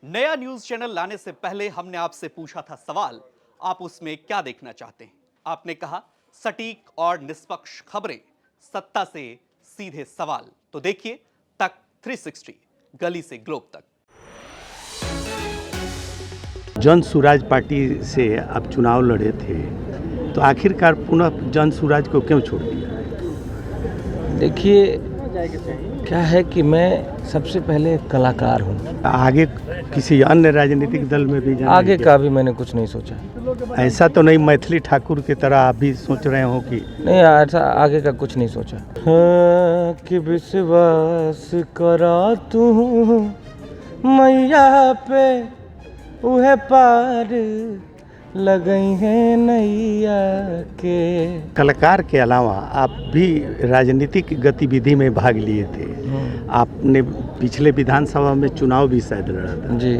नया news channel लाने से पहले हमने आपसे पूछा था सवाल, आप उसमें क्या देखना चाहते हैं। आपने कहा सटीक और निष्पक्ष खबरें, सत्ता से सीधे सवाल। तो देखिए तक 360, गली से ग्लोब तक। जन सुराज पार्टी से आप चुनाव लड़े थे, तो आखिरकार पुनः जन सुराज को क्यों छोड़ दिया? देखिए, क्या है कि मैं सबसे पहले कलाकार हूँ। आगे किसी अन्य राजनीतिक दल में भी जाना है आगे क्या? का भी मैंने कुछ नहीं सोचा। ऐसा तो नहीं मैथिली ठाकुर की तरह आप भी सोच रहे हो कि नहीं, ऐसा आगे का कुछ नहीं सोचा। हाँ, कि विश्वास करा तू मैया पे, उहे पार लगई है नैया के। कलाकार के अलावा आप भी राजनीतिक गतिविधि में भाग लिए थे। आपने पिछले विधानसभा में चुनाव भी शायद लड़ा था। जी,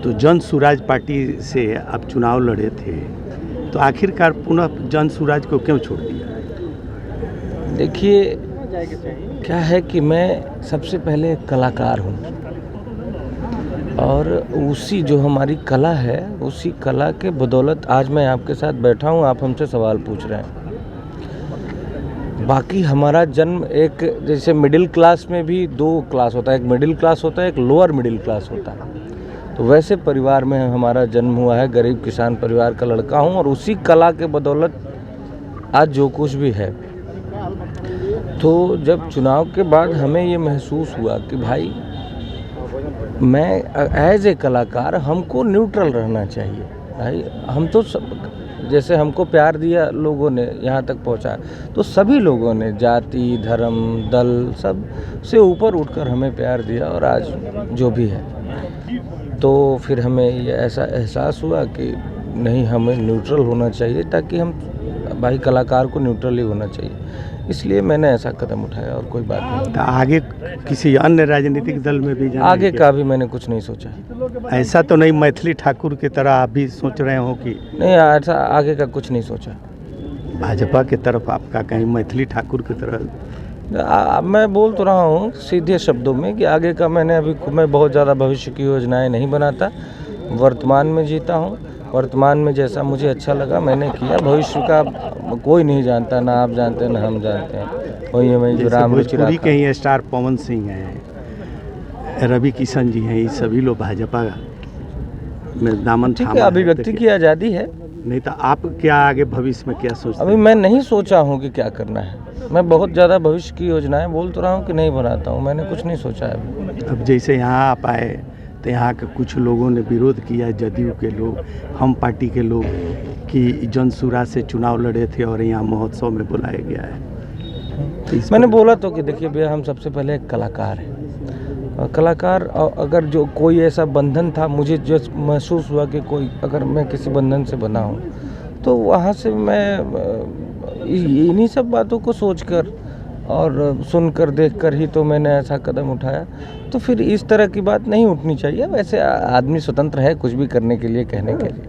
तो जन सुराज पार्टी से आप चुनाव लड़े थे, तो आखिरकार पुनः जन सुराज को क्यों छोड़ दिया? देखिए, क्या है कि मैं सबसे पहले कलाकार हूँ और उसी जो हमारी कला है, उसी कला के बदौलत आज मैं आपके साथ बैठा हूँ, आप हमसे सवाल पूछ रहे हैं। बाकी हमारा जन्म एक, जैसे मिडिल क्लास में भी दो क्लास होता है, एक मिडिल क्लास होता है, एक लोअर मिडिल क्लास होता है। तो वैसे परिवार में हमारा जन्म हुआ है, गरीब किसान परिवार का लड़का हूँ और उसी कला के बदौलत आज जो कुछ भी है। तो जब चुनाव के बाद हमें ये महसूस हुआ कि भाई, मैं एज ए कलाकार हमको न्यूट्रल रहना चाहिए। भाई, हम तो जैसे हमको प्यार दिया लोगों ने, यहाँ तक पहुँचा, तो सभी लोगों ने जाति, धर्म, दल सब से ऊपर उठकर हमें प्यार दिया और आज जो भी है। तो फिर हमें ये ऐसा एहसास हुआ कि नहीं, हमें न्यूट्रल होना चाहिए, ताकि हम, भाई कलाकार को न्यूट्रल ही होना चाहिए। इसलिए मैंने ऐसा कदम उठाया और कोई बात नहीं। तो आगे किसी अन्य राजनीतिक दल में भी जाना आगे है क्या? का भी मैंने कुछ नहीं सोचा। ऐसा तो नहीं मैथिली ठाकुर की तरह आप भी सोच रहे हो कि नहीं, ऐसा आगे का कुछ नहीं सोचा। भाजपा की तरफ आपका कहीं मैथिली ठाकुर की तरह? मैं बोल तो रहा हूँ सीधे शब्दों में कि आगे का मैं बहुत ज़्यादा भविष्य की योजनाएं नहीं बनाता। वर्तमान में जीता हूँ, वर्तमान में जैसा मुझे अच्छा लगा मैंने किया। भविष्य का कोई नहीं जानता, ना आप जानते ना हम जानते हैं। वही हमें जो राम रुचि भोजपुरी के ही स्टार पवन सिंह हैं, रवि किशन जी हैं, ये सभी लोग भाजपा में दामन ठीक थामा है, है। अभिव्यक्ति की आज़ादी है। नहीं तो आप क्या आगे भविष्य में क्या सोचते अभी हैं? मैं नहीं सोचा हूँ कि क्या करना है। मैं बहुत ज़्यादा भविष्य की योजनाएं बोल तो रहा हूँ कि नहीं बनाता हूँ, मैंने कुछ नहीं सोचा है। अब जैसे यहाँ आप आए तो यहाँ के कुछ लोगों ने विरोध किया, जदयू के लोग, हम पार्टी के लोग, कि जन सुराज से चुनाव लड़े थे और यहाँ महोत्सव में बुलाया गया है। तो मैंने बोला तो कि देखिए भैया, हम सबसे पहले एक कलाकार हैं और कलाकार, अगर जो कोई ऐसा बंधन था, मुझे जो महसूस हुआ कि कोई, अगर मैं किसी बंधन से बना हूँ, तो वहाँ से मैं इन्हीं सब बातों को सोचकर और सुनकर देखकर ही तो मैंने ऐसा कदम उठाया। तो फिर इस तरह की बात नहीं उठनी चाहिए। वैसे आदमी स्वतंत्र है कुछ भी करने के लिए, कहने के लिए।